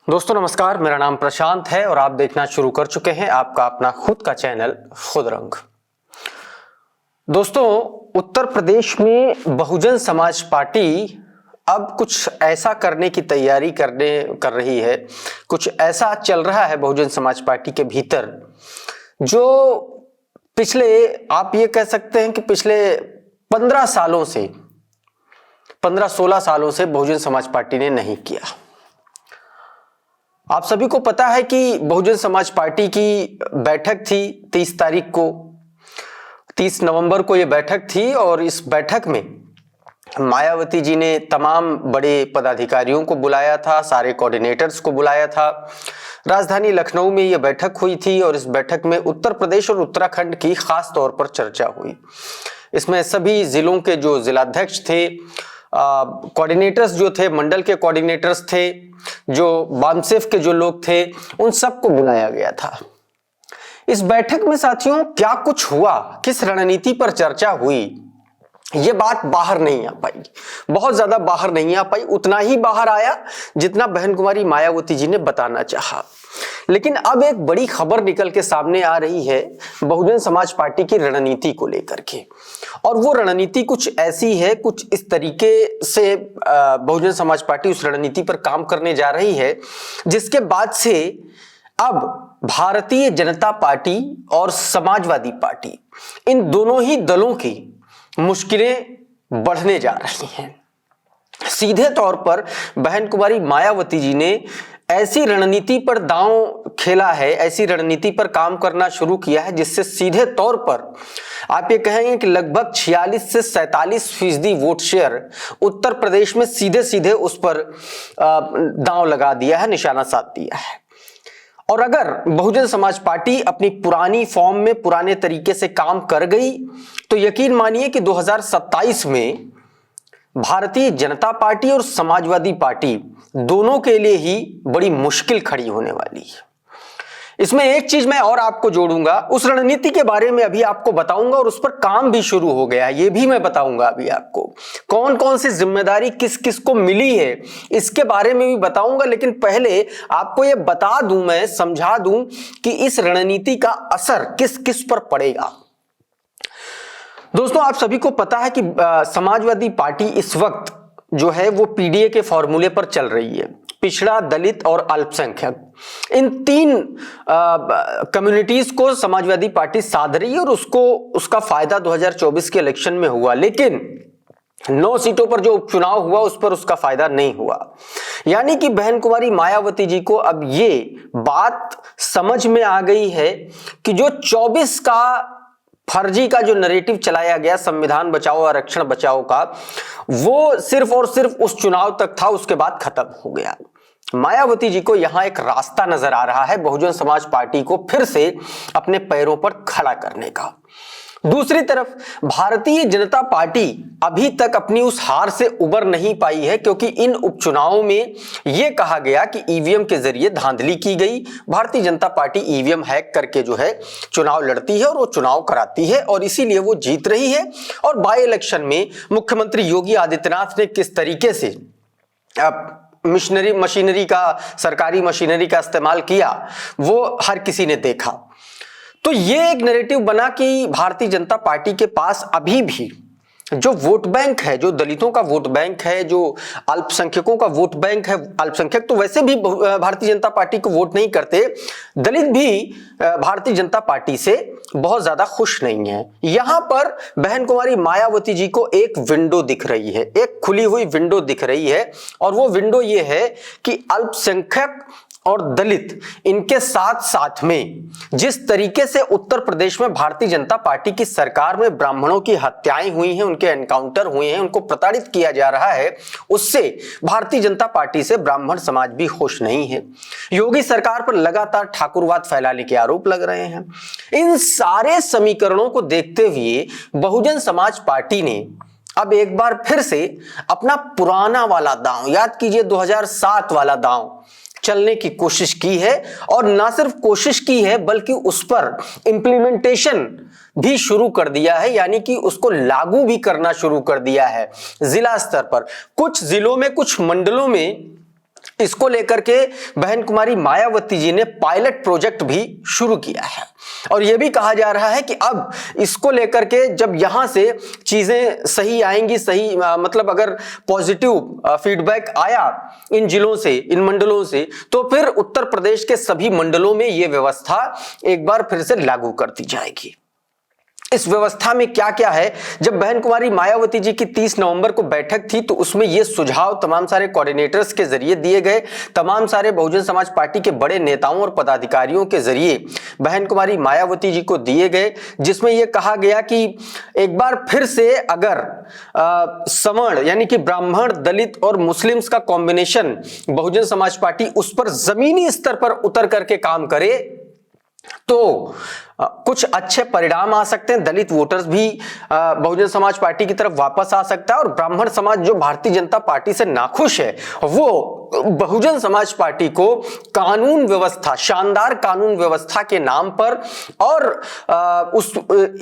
दोस्तों नमस्कार, मेरा नाम प्रशांत है और आप देखना शुरू कर चुके हैं आपका अपना खुद का चैनल खुद रंग। दोस्तों, उत्तर प्रदेश में बहुजन समाज पार्टी अब कुछ ऐसा करने की तैयारी कर रही है, कुछ ऐसा चल रहा है बहुजन समाज पार्टी के भीतर जो पिछले आप ये कह सकते हैं कि पिछले 15-16 सालों से बहुजन समाज पार्टी ने नहीं किया। आप सभी को पता है कि बहुजन समाज पार्टी की बैठक थी 30 नवंबर को ये बैठक थी और इस बैठक में मायावती जी ने तमाम बड़े पदाधिकारियों को बुलाया था, सारे कोऑर्डिनेटर्स को बुलाया था। राजधानी लखनऊ में ये बैठक हुई थी और इस बैठक में उत्तर प्रदेश और उत्तराखंड की खास तौर पर चर्चा हुई। इसमें सभी जिलों के जो जिलाध्यक्ष थे, कोऑर्डिनेटर्स जो थे, मंडल के कोऑर्डिनेटर्स थे, जो बामसेफ के जो लोग थे, उन सबको बुलाया गया था। इस बैठक में साथियों क्या कुछ हुआ, किस रणनीति पर चर्चा हुई, ये बात बाहर नहीं आ पाई, बहुत ज्यादा बाहर नहीं आ पाई। उतना ही बाहर आया जितना बहन कुमारी मायावती जी ने बताना चाहा। लेकिन अब एक बड़ी खबर निकल के सामने आ रही है बहुजन समाज पार्टी की रणनीति को लेकर के, और वो रणनीति कुछ ऐसी है, कुछ इस तरीके से बहुजन समाज पार्टी उस रणनीति पर काम करने जा रही है जिसके बाद से अब भारतीय जनता पार्टी और समाजवादी पार्टी, इन दोनों ही दलों की मुश्किलें बढ़ने जा रही हैं। सीधे तौर पर बहन कुमारी मायावती जी ने ऐसी रणनीति पर दांव खेला है, ऐसी रणनीति पर काम करना शुरू किया है जिससे सीधे तौर पर आप ये कहेंगे कि लगभग 46 से 47% वोट शेयर उत्तर प्रदेश में सीधे सीधे उस पर दांव लगा दिया है, निशाना साध दिया है। और अगर बहुजन समाज पार्टी अपनी पुरानी फॉर्म में पुराने तरीके से काम कर गई तो यकीन मानिए कि 2027 में भारतीय जनता पार्टी और समाजवादी पार्टी दोनों के लिए ही बड़ी मुश्किल खड़ी होने वाली है। इसमें एक चीज मैं और आपको जोड़ूंगा, उस रणनीति के बारे में अभी आपको बताऊंगा और उस पर काम भी शुरू हो गया है, ये भी मैं बताऊंगा। अभी आपको कौन कौन सी जिम्मेदारी किस किस को मिली है इसके बारे में भी बताऊंगा। लेकिन पहले आपको ये बता दूं, मैं समझा दूं कि इस रणनीति का असर किस किस पर पड़ेगा। दोस्तों, आप सभी को पता है कि समाजवादी पार्टी इस वक्त जो है वो पीडीए के फॉर्मूले पर चल रही है। पिछड़ा, दलित और अल्पसंख्यक, इन तीन कम्युनिटीज को समाजवादी पार्टी साध रही है और उसका फायदा 2024 के इलेक्शन में हुआ। लेकिन 9 सीटों पर जो उपचुनाव हुआ उस पर उसका फायदा नहीं हुआ। यानी कि बहन कुमारी मायावती जी को अब ये बात समझ में आ गई है कि जो 24 का फर्जी का जो नैरेटिव चलाया गया संविधान बचाओ आरक्षण बचाओ का, वो सिर्फ और सिर्फ उस चुनाव तक था, उसके बाद खत्म हो गया। मायावती जी को यहां एक रास्ता नजर आ रहा है बहुजन समाज पार्टी को फिर से अपने पैरों पर खड़ा करने का। दूसरी तरफ भारतीय जनता पार्टी अभी तक अपनी उस हार से उबर नहीं पाई है, क्योंकि इन उपचुनावों में यह कहा गया कि ईवीएम के जरिए धांधली की गई। Bharatiya Janata party EVM hack करके जो है चुनाव लड़ती है और वो चुनाव कराती है और इसीलिए वो जीत रही है। और बाई इलेक्शन में मुख्यमंत्री योगी आदित्यनाथ ने किस तरीके से मशीनरी का, सरकारी मशीनरी का इस्तेमाल किया वो हर किसी ने देखा। तो ये एक नैरेटिव बना कि भारतीय जनता पार्टी के पास अभी भी जो वोट बैंक है, जो दलितों का वोट बैंक है, जो अल्पसंख्यकों का वोट बैंक है, अल्पसंख्यक तो वैसे भी भारतीय जनता पार्टी को वोट नहीं करते, दलित भी भारतीय जनता पार्टी से बहुत ज्यादा खुश नहीं है। यहां पर बहन कुमारी मायावती जी को एक विंडो दिख रही है, एक खुली हुई विंडो दिख रही है, और वो विंडो ये है कि अल्पसंख्यक और दलित इनके साथ साथ में जिस तरीके से उत्तर प्रदेश में भारतीय जनता पार्टी की सरकार में ब्राह्मणों की हत्याएं हुई हैं, उनके एनकाउंटर हुए हैं, उनको प्रताड़ित किया जा रहा है, उससे भारतीय जनता पार्टी से ब्राह्मण समाज भी खुश नहीं है। योगी सरकार पर लगातार ठाकुरवाद फैलाने के आरोप लग रहे हैं। इन सारे समीकरणों को देखते हुए बहुजन समाज पार्टी ने अब एक बार फिर से अपना पुराना वाला दांव, याद कीजिए 2007 वाला दांव चलने की कोशिश की है, और ना सिर्फ कोशिश की है बल्कि उस पर इंप्लीमेंटेशन भी शुरू कर दिया है, यानी कि उसको लागू भी करना शुरू कर दिया है जिला स्तर पर। कुछ जिलों में, कुछ मंडलों में इसको लेकर के बहन कुमारी मायावती जी ने पायलट प्रोजेक्ट भी शुरू किया है और यह भी कहा जा रहा है कि अब इसको लेकर के जब यहां से चीजें सही आएंगी, सही मतलब अगर पॉजिटिव फीडबैक आया इन जिलों से, इन मंडलों से, तो फिर उत्तर प्रदेश के सभी मंडलों में यह व्यवस्था एक बार फिर से लागू कर दी जाएगी। इस व्यवस्था में क्या क्या है, जब बहन कुमारी मायावती जी की 30 नवंबर को बैठक थी तो उसमें ये सुझाव तमाम सारे कोऑर्डिनेटर्स के जरिए दिए गए, तमाम सारे बहुजन समाज पार्टी के बड़े नेताओं और पदाधिकारियों के जरिए बहन कुमारी मायावती जी को दिए गए, जिसमें यह कहा गया कि एक बार फिर से अगर सवर्ण यानी कि ब्राह्मण, दलित और मुस्लिम्स का कॉम्बिनेशन बहुजन समाज पार्टी उस पर जमीनी स्तर पर उतर करके काम करे तो कुछ अच्छे परिणाम आ सकते हैं। दलित वोटर्स भी बहुजन समाज पार्टी की तरफ वापस आ सकता है और ब्राह्मण समाज जो भारतीय जनता पार्टी से नाखुश है वो बहुजन समाज पार्टी को कानून व्यवस्था, शानदार कानून व्यवस्था के नाम पर और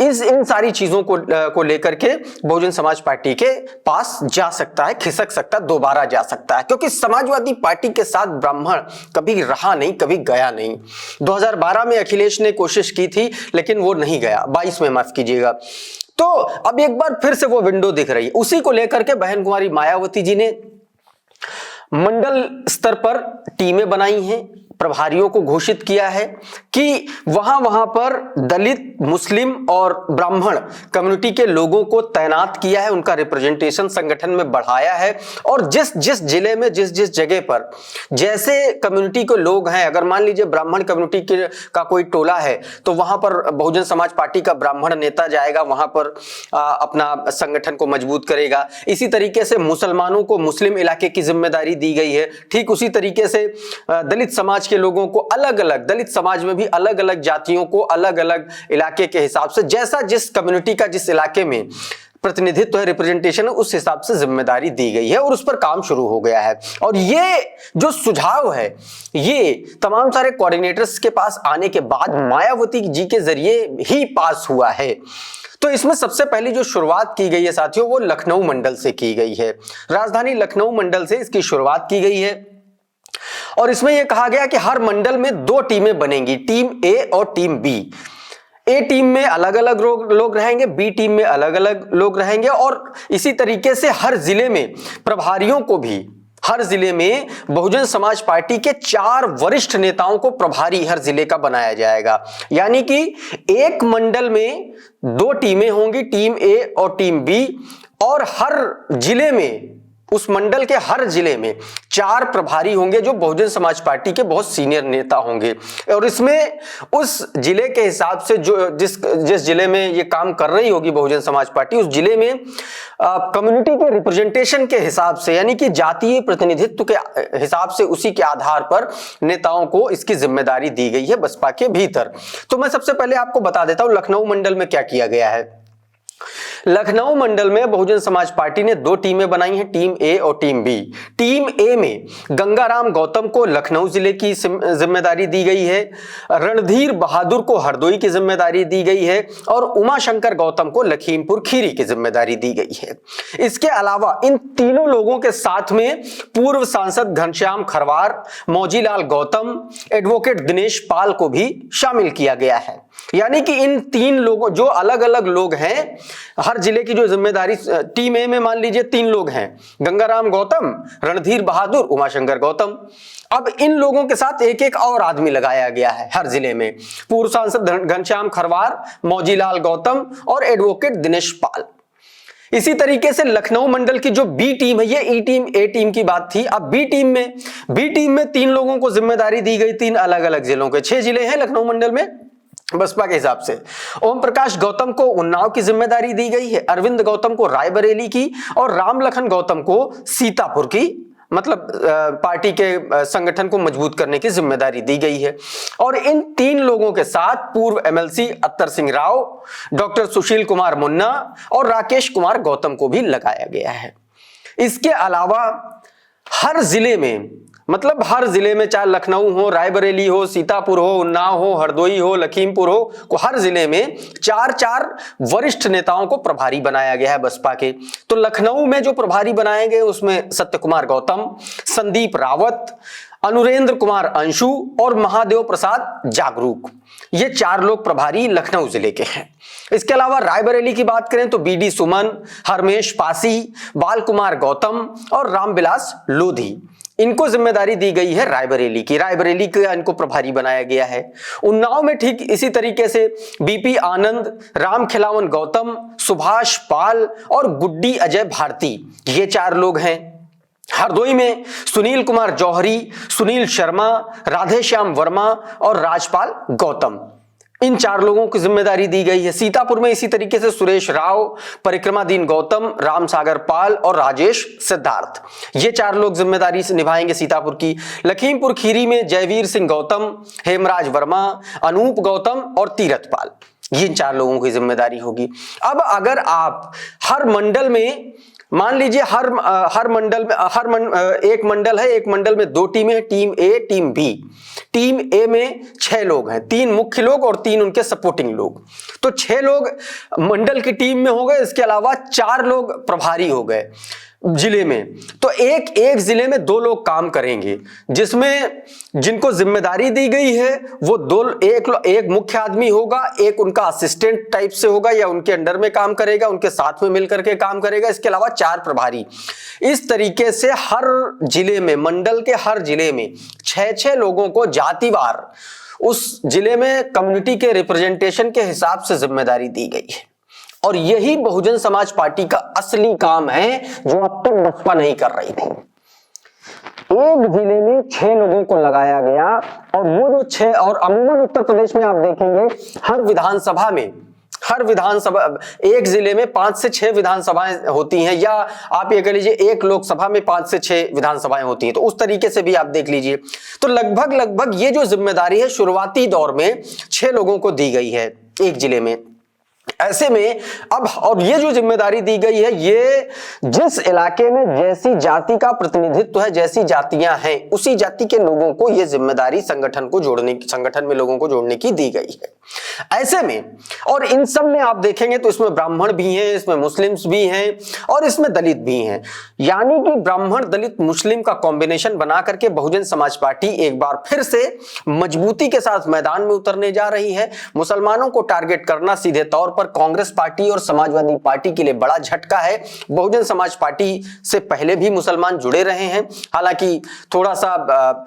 इन सारी चीजों को लेकर के बहुजन समाज पार्टी के पास जा सकता है, खिसक सकता है, दोबारा जा सकता है, क्योंकि समाजवादी पार्टी के साथ ब्राह्मण कभी रहा नहीं, कभी गया नहीं। 2012 में अखिलेश ने कोशिश की थी लेकिन वो नहीं गया, 22 में माफ कीजिएगा। तो अब एक बार फिर से वो विंडो दिख रही है। उसी को लेकर के बहन कुमारी मायावती जी ने मंडल स्तर पर टीमें बनाई हैं, प्रभारियों को घोषित किया है कि वहां पर दलित, मुस्लिम और ब्राह्मण कम्युनिटी के लोगों को तैनात किया है, उनका रिप्रेजेंटेशन संगठन में बढ़ाया है और जिस जिस जिले में, जिस जिस जगह पर जैसे कम्युनिटी के लोग हैं, अगर मान लीजिए ब्राह्मण कम्युनिटी का कोई टोला है तो वहां पर बहुजन समाज पार्टी का ब्राह्मण नेता जाएगा, वहां पर अपना संगठन को मजबूत करेगा। इसी तरीके से मुसलमानों को मुस्लिम इलाके की जिम्मेदारी दी गई है। ठीक उसी तरीके से दलित समाज के लोगों को अलग अलग, दलित समाज में भी अलग अलग जातियों को अलग अलग इलाके के हिसाब से, जैसा जिस कम्युनिटी का जिस इलाके में प्रतिनिधित्व है, रिप्रेजेंटेशन है, उस हिसाब से जिम्मेदारी दी गई है और उस पर काम शुरू हो गया है। और ये जो सुझाव है ये तमाम सारे कोऑर्डिनेटर्स के पास आने के बाद मायावती जी के जरिए ही पास हुआ है। तो इसमें सबसे पहली जो शुरुआत की गई है साथियों वो लखनऊ मंडल से की गई है। राजधानी लखनऊ मंडल से इसकी शुरुआत की गई है और इसमें यह कहा गया कि हर मंडल में 2 टीमें बनेंगी, टीम ए और टीम बी। ए टीम में अलग अलग लोग रहेंगे, बी टीम में अलग अलग लोग रहेंगे और इसी तरीके से हर जिले में प्रभारियों को भी, हर जिले में बहुजन समाज पार्टी के 4 वरिष्ठ नेताओं को प्रभारी हर जिले का बनाया जाएगा। यानी कि एक मंडल में 2 टीमें होंगी, टीम ए और टीम बी, और हर जिले में, उस मंडल के हर जिले में 4 प्रभारी होंगे जो बहुजन समाज पार्टी के बहुत सीनियर नेता होंगे। और इसमें उस जिले के हिसाब से जो जिस जिले में ये काम कर रही होगी बहुजन समाज पार्टी, उस जिले में कम्युनिटी के रिप्रेजेंटेशन के हिसाब से, यानी कि जातीय प्रतिनिधित्व के हिसाब से, उसी के आधार पर नेताओं को इसकी जिम्मेदारी दी गई है बसपा के भीतर। तो मैं सबसे पहले आपको बता देता हूं लखनऊ मंडल में क्या किया गया है। लखनऊ मंडल में बहुजन समाज पार्टी ने 2 टीमें बनाई हैं, टीम ए और टीम बी। टीम ए में गंगाराम गौतम को लखनऊ जिले की जिम्मेदारी दी गई है, रणधीर बहादुर को हरदोई की जिम्मेदारी दी गई है और उमाशंकर गौतम को लखीमपुर खीरी की जिम्मेदारी दी गई है। इसके अलावा इन तीनों लोगों के साथ में पूर्व सांसद घनश्याम खरवार, मौजीलाल गौतम, एडवोकेट दिनेश पाल को भी शामिल किया गया है। यानी कि इन 3 लोगों, जो अलग अलग लोग हैं, हर जिले की जो जिम्मेदारी, टीम ए में मान लीजिए 3 लोग हैं, गंगाराम गौतम, रणधीर बहादुर, उमाशंकर गौतम। अब इन लोगों के साथ एक एक और आदमी लगाया गया है हर जिले में, पूर्व सांसद घनश्याम खरवार, मौजीलाल गौतम और एडवोकेट दिनेश पाल। इसी तरीके से लखनऊ मंडल की जो बी टीम है, ये ई टीम ए टीम की बात थी। अब बी टीम में 3 लोगों को जिम्मेदारी दी गई, 3 अलग अलग जिलों के, 6 जिले हैं लखनऊ मंडल में बसपा के हिसाब से। ओम प्रकाश गौतम को उन्नाव की जिम्मेदारी दी गई है, अरविंद गौतम को रायबरेली की और रामलखन गौतम को सीतापुर की, मतलब पार्टी के संगठन को मजबूत करने की जिम्मेदारी दी गई है। और इन 3 लोगों के साथ पूर्व एमएलसी अत्तर सिंह राव, डॉक्टर सुशील कुमार मुन्ना और राकेश कुमार गौतम को भी लगाया गया है। इसके अलावा हर जिले में, मतलब हर जिले में, चाहे लखनऊ हो, रायबरेली हो, सीतापुर हो, उन्नाव हो, हरदोई हो, लखीमपुर हो, को हर जिले में 4-4 वरिष्ठ नेताओं को प्रभारी बनाया गया है बसपा के। तो लखनऊ में जो प्रभारी बनाए गए उसमें सत्य कुमार गौतम, संदीप रावत, अनुरेंद्र कुमार अंशु और महादेव प्रसाद जागरूक, ये 4 लोग प्रभारी लखनऊ जिले के हैं। इसके अलावा रायबरेली की बात करें तो बीडी सुमन, हरमेश पासी, बाल कुमार गौतम और रामविलास लोधी, इनको जिम्मेदारी दी गई है रायबरेली की। रायबरेली का इनको प्रभारी बनाया गया है। उन्नाव में ठीक इसी तरीके से बीपी आनंद, राम खिलावन गौतम, सुभाष पाल और गुड्डी अजय भारती, ये 4 लोग हैं। हरदोई में सुनील कुमार जौहरी, सुनील शर्मा, राधेश्याम वर्मा और राजपाल गौतम, इन 4 लोगों की जिम्मेदारी दी गई है। सीतापुर में इसी तरीके से सुरेश राव, परिक्रमादीन गौतम, राम सागर पाल और राजेश सिद्धार्थ, ये 4 लोग जिम्मेदारी से निभाएंगे सीतापुर की। लखीमपुर खीरी में जयवीर सिंह गौतम, हेमराज वर्मा, अनूप गौतम और तीरथ पाल, ये 4 लोगों की जिम्मेदारी होगी। अब अगर आप हर मंडल में, मान लीजिए हर मंडल में एक मंडल है, एक मंडल में 2 टीमें हैं, टीम ए टीम बी। टीम ए में 6 लोग हैं, 3 मुख्य लोग और 3 उनके सपोर्टिंग लोग, तो 6 लोग मंडल की टीम में हो गए। इसके अलावा 4 लोग प्रभारी हो गए जिले में। तो एक जिले में 2 लोग काम करेंगे, जिसमें जिनको जिम्मेदारी दी गई है वो एक मुख्य आदमी होगा, एक उनका असिस्टेंट टाइप से होगा या उनके अंडर में काम करेगा, उनके साथ में मिलकर के काम करेगा। इसके अलावा 4 प्रभारी। इस तरीके से हर जिले में, मंडल के हर जिले में 6-6 लोगों को जातिवार उस जिले में कम्युनिटी के रिप्रेजेंटेशन के हिसाब से जिम्मेदारी दी गई है। और यही बहुजन समाज पार्टी का असली काम है, जो अब तक बसपा नहीं कर रही थी। एक जिले में 6 लोगों को लगाया गया, और वो जो 6, और अमूमन उत्तर प्रदेश में आप देखेंगे हर विधानसभा, एक जिले में 5 से 6 विधानसभाएं होती हैं, या आप ये कह लीजिए एक लोकसभा में 5 से 6 विधानसभाएं होती हैं। तो उस तरीके से भी आप देख लीजिए। तो लगभग ये जो जिम्मेदारी है शुरुआती दौर में 6 लोगों को दी गई है एक जिले में। ऐसे में अब, और ये जो जिम्मेदारी दी गई है, ये जिस इलाके में जैसी जाति का प्रतिनिधित्व है, जैसी जातियां हैं, उसी जाति के लोगों को ये जिम्मेदारी संगठन में लोगों को जोड़ने की दी गई है। ऐसे में, और इन सब में आप देखेंगे तो इसमें ब्राह्मण भी हैं, इसमें मुस्लिम्स भी हैं और इसमें दलित भी हैं। यानी कि ब्राह्मण, दलित, मुस्लिम का कॉम्बिनेशन बना करके बहुजन समाज पार्टी एक बार फिर से मजबूती के साथ मैदान में उतरने जा रही है। मुसलमानों को टारगेट करना सीधे तौर पर कांग्रेस पार्टी और समाजवादी पार्टी के लिए बड़ा झटका है। बहुजन समाज पार्टी से पहले भी मुसलमान जुड़े रहे हैं, हालांकि थोड़ा सा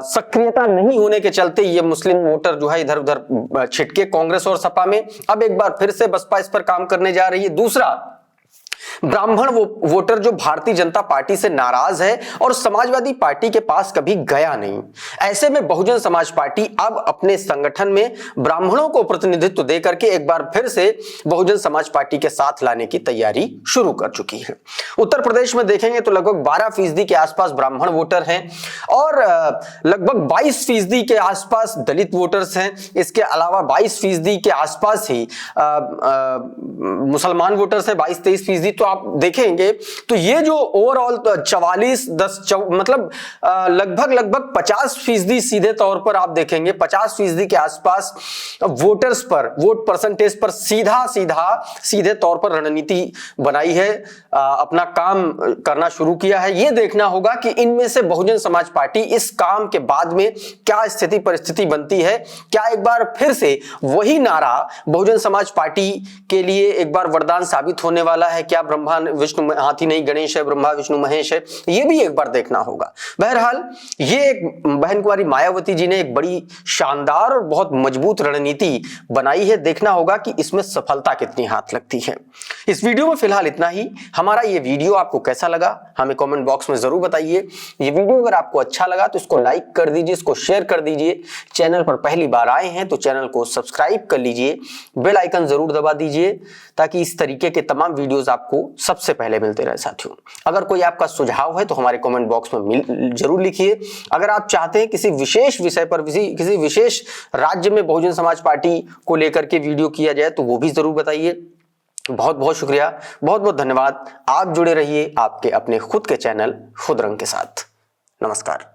सक्रियता नहीं होने के चलते ये मुस्लिम वोटर जो है इधर उधर छिटके कांग्रेस और सपा में। अब एक बार फिर से बसपा इस पर काम करने जा रही है। दूसरा, ब्राह्मण वोटर जो भारतीय जनता पार्टी से नाराज है और समाजवादी पार्टी के पास कभी गया नहीं। ऐसे में बहुजन समाज पार्टी अब अपने संगठन में ब्राह्मणों को प्रतिनिधित्व देकर के एक बार फिर से बहुजन समाज पार्टी के साथ लाने की तैयारी शुरू कर चुकी है। उत्तर प्रदेश में देखेंगे तो लगभग 12% के आसपास ब्राह्मण वोटर हैं और लगभग 22% के आसपास दलित वोटर्स हैं। इसके अलावा 22% के आसपास ही मुसलमान वोटर्स हैं, 22-23%। तो आप देखेंगे तो ये जो ओवरऑल 44-10 मतलब लगभग 50% सीधे तौर पर आप देखेंगे 50% के आसपास वोटर्स पर, वोट परसेंटेज पर सीधे तौर पर रणनीति बनाई है, अपना काम करना शुरू किया है। ये देखना होगा कि इनमें से बहुजन समाज पार्टी इस काम के बाद में क्या स्थिति परिस्थिति बनती है। क्या एक बार फिर से वही नारा बहुजन समाज पार्टी के लिए एक बार वरदान साबित होने वाला है? क्या ब्रह्मा विष्णु हाथी नहीं गणेश है, ब्रह्मा विष्णु महेश है? ये भी एक बार देखना होगा। बहरहाल ये एक बहन कुमारी मायावती जी ने एक बड़ी शानदार और बहुत मजबूत रणनीति बनाई है। देखना होगा कि इसमें सफलता कितनी हाथ लगती है। इस वीडियो में फिलहाल इतना ही। हमारा ये वीडियो आपको कैसा लगा हमें कमेंट बॉक्स में जरूर बताइए। ये वीडियो अगर आपको अच्छा लगा तो इसको लाइक कर दीजिए, इसको शेयर कर दीजिए। चैनल पर पहली बार आए हैं तो चैनल को सब्सक्राइब कर लीजिए, बेल आइकन जरूर दबा दीजिए ताकि इस तरीके के तमाम वीडियोस आपको सबसे पहले मिलते रहे। साथियों, अगर कोई आपका सुझाव है तो हमारे कमेंट बॉक्स में जरूर लिखिए। अगर आप चाहते हैं किसी विशेष विषय पर, किसी विशेष राज्य में बहुजन समाज पार्टी को लेकर के वीडियो किया जाए तो वो भी जरूर बताइए। बहुत बहुत शुक्रिया, बहुत बहुत धन्यवाद। आप जुड़े रहिए आपके अपने खुद के चैनल खुद रंग के साथ। नमस्कार।